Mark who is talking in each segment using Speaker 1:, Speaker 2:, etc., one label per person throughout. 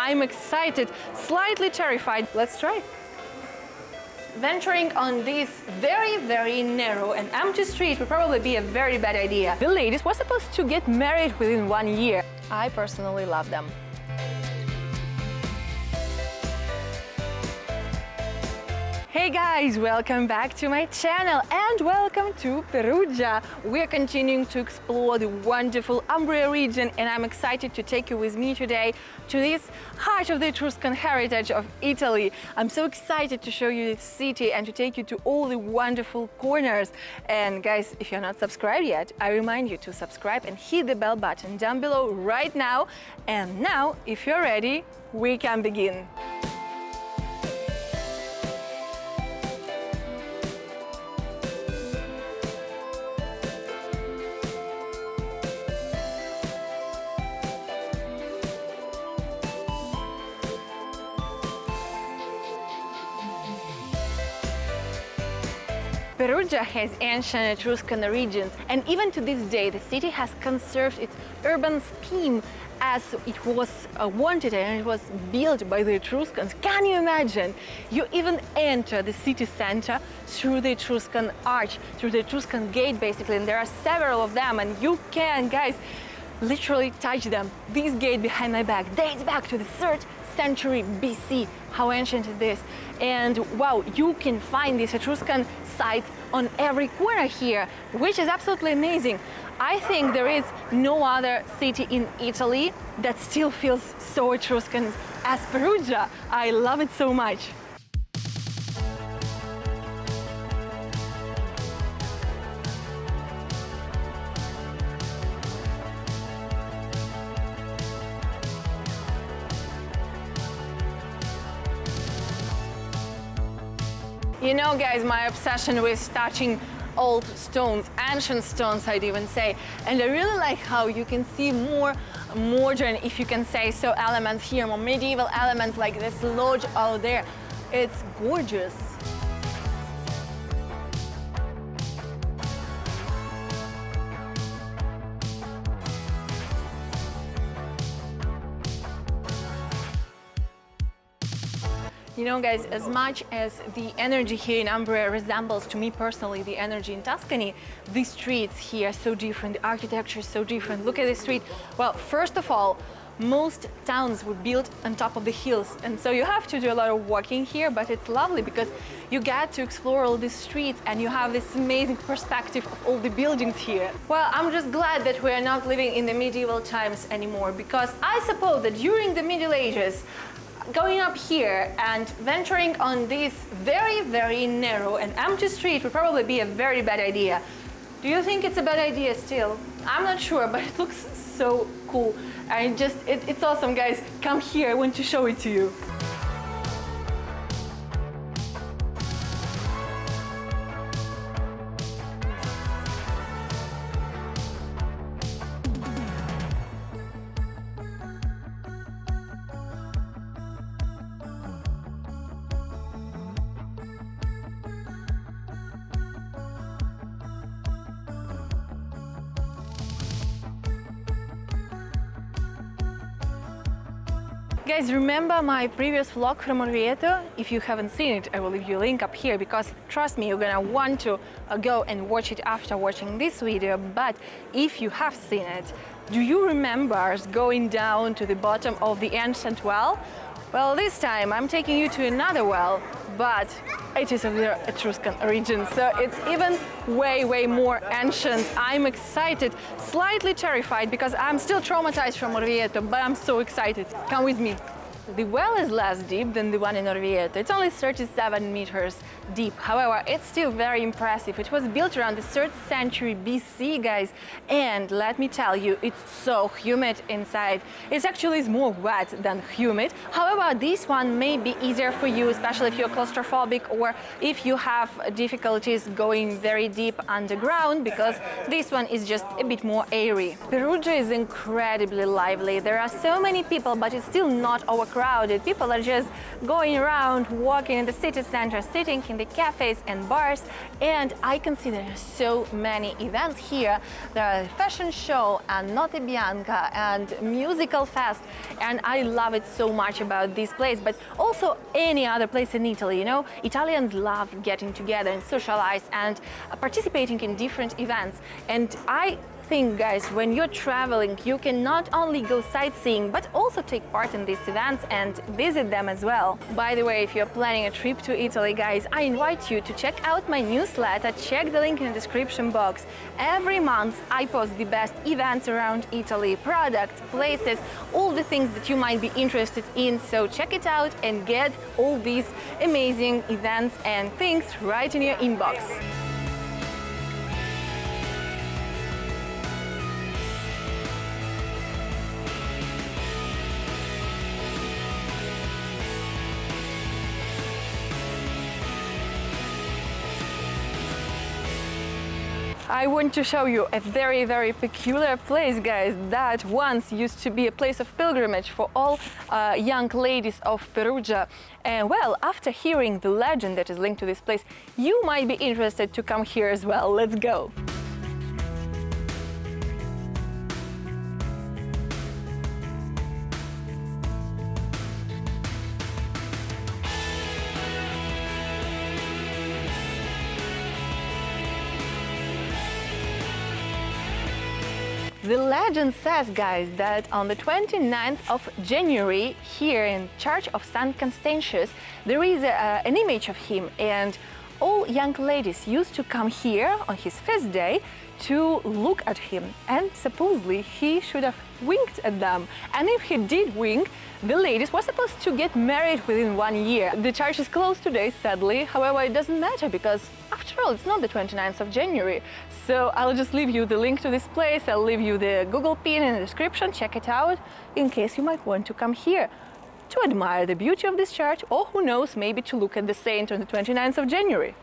Speaker 1: I'm excited, slightly terrified. Let's try. Venturing on this very narrow and empty street would probably be a very bad idea. The ladies were supposed to get married within 1 year. I personally love them. Hey guys, welcome back to my channel and welcome to Perugia. We're continuing to explore the wonderful Umbria region and I'm excited to take you with me today to this heart of the Etruscan heritage of Italy. I'm so excited to show you this city and to take you to all the wonderful corners. And guys, if you're not subscribed yet, I remind you to subscribe and hit the bell button down below right now. And now, if you're ready, we can begin. Perugia has ancient Etruscan origins, and even to this day the city has conserved its urban scheme as it was wanted and it was built by the Etruscans. Can you imagine? You even enter the city center through the Etruscan Arch, through the Etruscan gate basically, and there are several of them and you can, guys, literally touch them. This gate behind my back dates back to the 3rd century BC. How ancient is this? And wow, you can find these Etruscan sites on every corner here, which is absolutely amazing. I think there is no other city in Italy that still feels so Etruscan as Perugia. I love it so much. You know, guys, my obsession with touching old stones, ancient stones, I'd even say. And I really like how you can see more modern, if you can say so, elements here, more medieval elements like this lodge out there. It's gorgeous. You know, guys, as much as the energy here in Umbria resembles, to me personally, the energy in Tuscany, the streets here are so different, the architecture is so different. Look at the street. Well, first of all, most towns were built on top of the hills, and so you have to do a lot of walking here, but it's lovely because you get to explore all these streets and you have this amazing perspective of all the buildings here. Well, I'm just glad that we are not living in the medieval times anymore, because I suppose that during the Middle Ages, going up here and venturing on this very narrow and empty street would probably be a very bad idea. Do you think it's a bad idea still? I'm not sure, but it looks so cool. And it's awesome, guys. Come here, I want to show it to you. Guys, remember my previous vlog from Orvieto? If you haven't seen it, I will leave you a link up here, because trust me, you're gonna want to go and watch it after watching this video. But if you have seen it, do you remember us going down to the bottom of the ancient well? Well, this time I'm taking you to another well, but it is of the Etruscan origin, so it's even way more ancient. I'm excited, slightly terrified, because I'm still traumatized from Orvieto, but I'm so excited. Come with me. The well is less deep than the one in Orvieto. It's only 37 meters deep. However, it's still very impressive. It was built around the 3rd century BC, guys. And let me tell you, it's so humid inside. It actually is more wet than humid. However, this one may be easier for you, especially if you're claustrophobic or if you have difficulties going very deep underground, because this one is just a bit more airy. Perugia is incredibly lively. There are so many people, but it's still not overcrowded. crowded. People are just going around, walking in the city center, sitting in the cafes and bars, and I can see there are so many events here. There are fashion show and Notte Bianca and musical fest, and I love it so much about this place, but also any other place in Italy. You know, Italians love getting together and socialize and participating in different events. And I think, guys, when you're traveling, you can not only go sightseeing, but also take part in these events and visit them as well. By the way, if you're planning a trip to Italy, guys, I invite you to check out my newsletter. Check the link in the description box. Every month, I post the best events around Italy, products, places, all the things that you might be interested in. So check it out and get all these amazing events and things right in your inbox. I want to show you a very, very peculiar place, guys, that once used to be a place of pilgrimage for all young ladies of Perugia. And well, after hearing the legend that is linked to this place, you might be interested to come here as well. Let's go. The legend says, guys, that on the 29th of January, here in Church of St. Constantius, there is an image of him, and all young ladies used to come here on his feast day to look at him, and supposedly he should have winked at them. And if he did wink, the ladies were supposed to get married within 1 year. The church is closed today, sadly. However, it doesn't matter because, after all, it's not the 29th of January. So I'll just leave you the link to this place. I'll leave you the Google pin in the description. Check it out in case you might want to come here to admire the beauty of this church, or who knows, maybe to look at the saint on the 29th of January.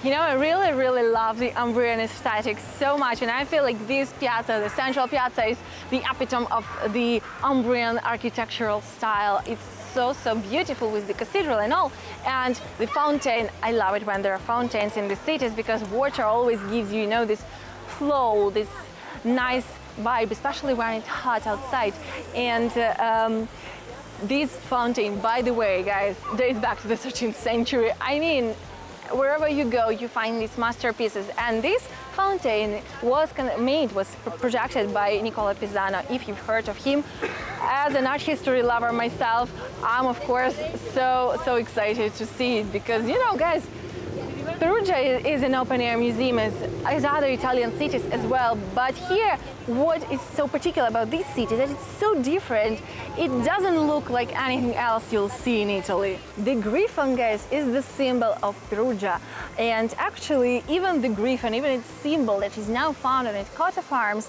Speaker 1: You know, I really love the Umbrian aesthetic so much, and I feel like this piazza, the central piazza, is the epitome of the Umbrian architectural style. It's so beautiful with the cathedral and all. And the fountain, I love it when there are fountains in the cities because water always gives you, you know, this flow, this nice vibe, especially when it's hot outside. And this fountain, by the way, guys, dates back to the 13th century. I mean, wherever you go, you find these masterpieces, and this fountain was projected by Nicola Pisano, if you've heard of him. As an art history lover myself, I'm of course so excited to see it because, you know, guys, Perugia is an open-air museum as other Italian cities as well, but here what is so particular about this city is that it's so different. It doesn't look like anything else you'll see in Italy. The griffon, guys, is the symbol of Perugia, and actually even the griffon, even its symbol that is now found on its coat of arms,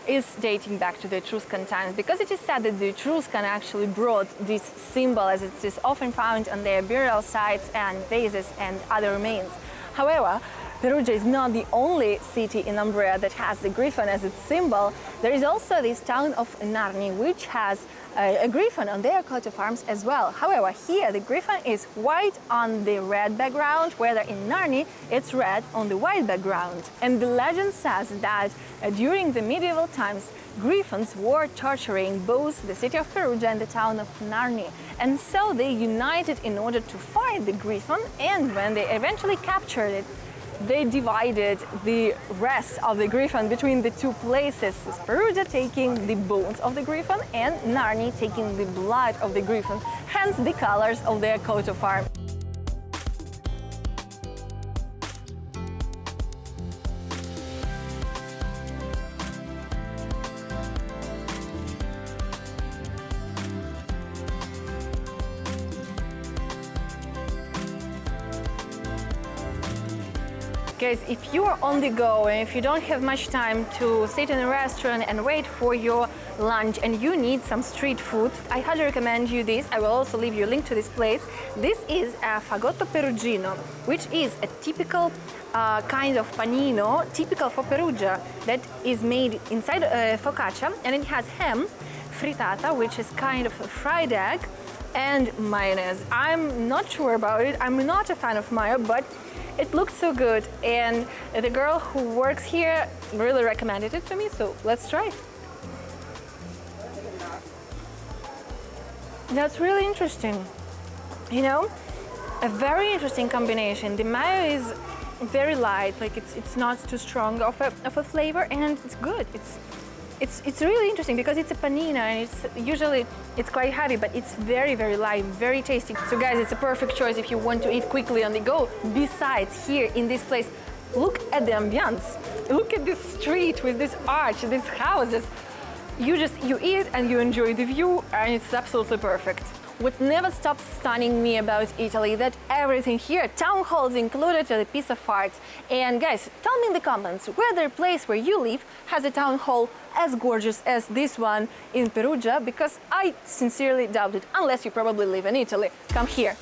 Speaker 1: is dating back to the Etruscan times, because it is said that the Etruscan actually brought this symbol, as it is often found on their burial sites and vases and other remains. However, Perugia is not the only city in Umbria that has the griffon as its symbol. There is also this town of Narni, which has a griffon on their coat of arms as well. However, here the griffon is white on the red background, whether in Narni it's red on the white background. And the legend says that during the medieval times, griffons were torturing both the city of Perugia and the town of Narni. And so they united in order to fight the griffon, and when they eventually captured it, they divided the rest of the griffon between the two places, with Perugia taking the bones of the griffon and Narni taking the blood of the griffon, hence the colors of their coat of arms. Guys, if you are on the go and if you don't have much time to sit in a restaurant and wait for your lunch and you need some street food, I highly recommend you this. I will also leave you a link to this place. This is a fagotto perugino, which is a typical kind of panino, typical for Perugia, that is made inside focaccia, and it has ham, frittata, which is kind of a fried egg, and mayonnaise. I'm not sure about it. I'm not a fan of mayo, but it looks so good, and the girl who works here really recommended it to me, so let's try. That's really interesting. You know, a very interesting combination. The mayo is very light, like it's not too strong of a flavor, and it's good. It's really interesting because it's a panina, and it's quite heavy, but it's very, very light, very tasty. So guys, it's a perfect choice if you want to eat quickly on the go. Besides, here in this place, look at the ambiance. Look at this street with this arch, these houses. You eat and you enjoy the view, and it's absolutely perfect. What never stops stunning me about Italy, that everything here, town halls included, are a piece of art. And guys, tell me in the comments whether the place where you live has a town hall as gorgeous as this one in Perugia, because I sincerely doubt it, unless you probably live in Italy. Come here.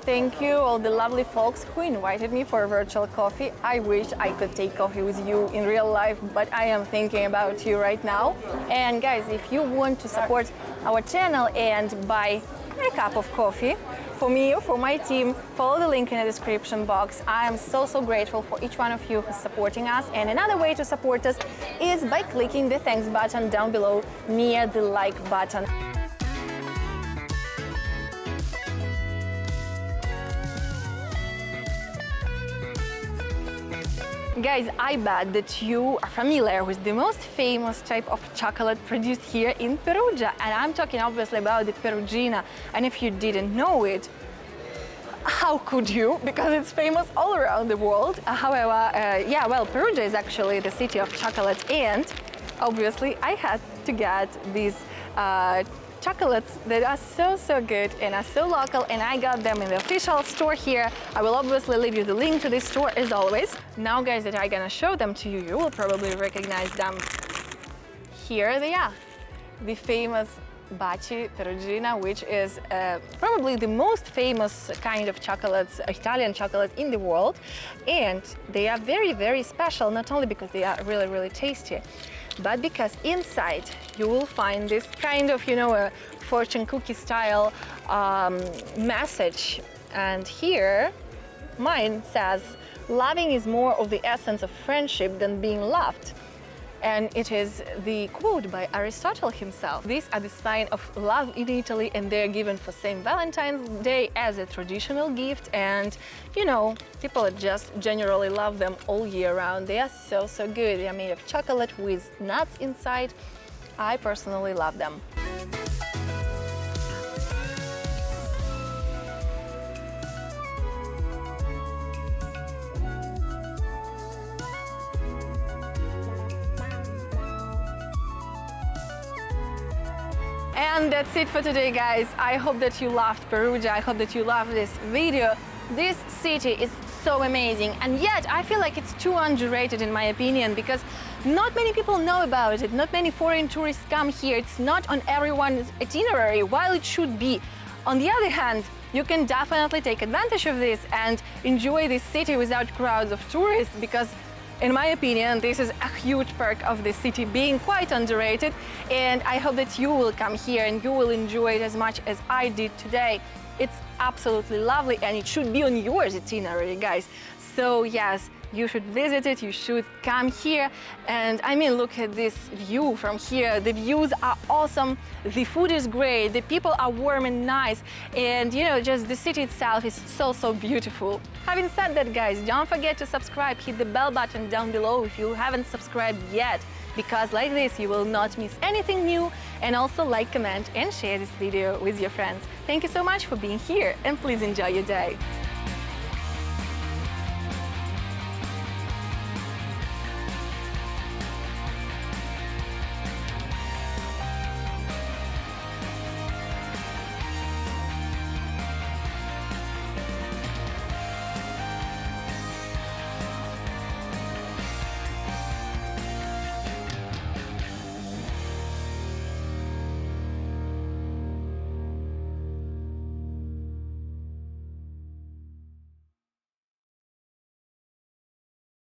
Speaker 1: Thank you, all the lovely folks who invited me for a virtual coffee. I wish I could take coffee with you in real life, but I am thinking about you right now. And guys, if you want to support our channel and buy a cup of coffee for me or for my team, follow the link in the description box. I am so grateful for each one of you who's supporting us. And another way to support us is by clicking the thanks button down below near the like button. Guys, I bet that you are familiar with the most famous type of chocolate produced here in Perugia, and I'm talking obviously about the Perugina. And if you didn't know it, how could you? Because it's famous all around the world. However, Perugia is actually the city of chocolate, and obviously I had to get these chocolates that are so good and are so local, and I got them in the official store here. I will obviously leave you the link to this store as always. Now guys, that I'm gonna show them to you, you will probably recognize them. Here they are, the famous Baci Perugina, which is probably the most famous kind of chocolates, Italian chocolate in the world. And they are very special, not only because they are really tasty, but because inside you will find this kind of, a fortune cookie style message. And here mine says, loving is more of the essence of friendship than being loved. And it is the quote by Aristotle himself. These are the sign of love in Italy, and they're given for St. Valentine's Day as a traditional gift. And people just generally love them all year round. They are so good. They are made of chocolate with nuts inside. I personally love them. And that's it for today, guys. I hope that you loved Perugia. I hope that you loved this video. This city is so amazing, and yet I feel like it's too underrated in my opinion, because not many people know about it. Not many foreign tourists come here. It's not on everyone's itinerary, while it should be. On the other hand, you can definitely take advantage of this and enjoy this city without crowds of tourists, because in my opinion, this is a huge perk of the city, being quite underrated. And I hope that you will come here and you will enjoy it as much as I did today. It's absolutely lovely, and it should be on your itinerary, guys. So yes, you should visit it, you should come here. And I mean, look at this view from here. The views are awesome, the food is great, the people are warm and nice, and just the city itself is so beautiful. Having said that, guys, don't forget to subscribe, hit the bell button down below if you haven't subscribed yet. because like this you will not miss anything new, and also like, comment and share this video with your friends. Thank you so much for being here, and please enjoy your day.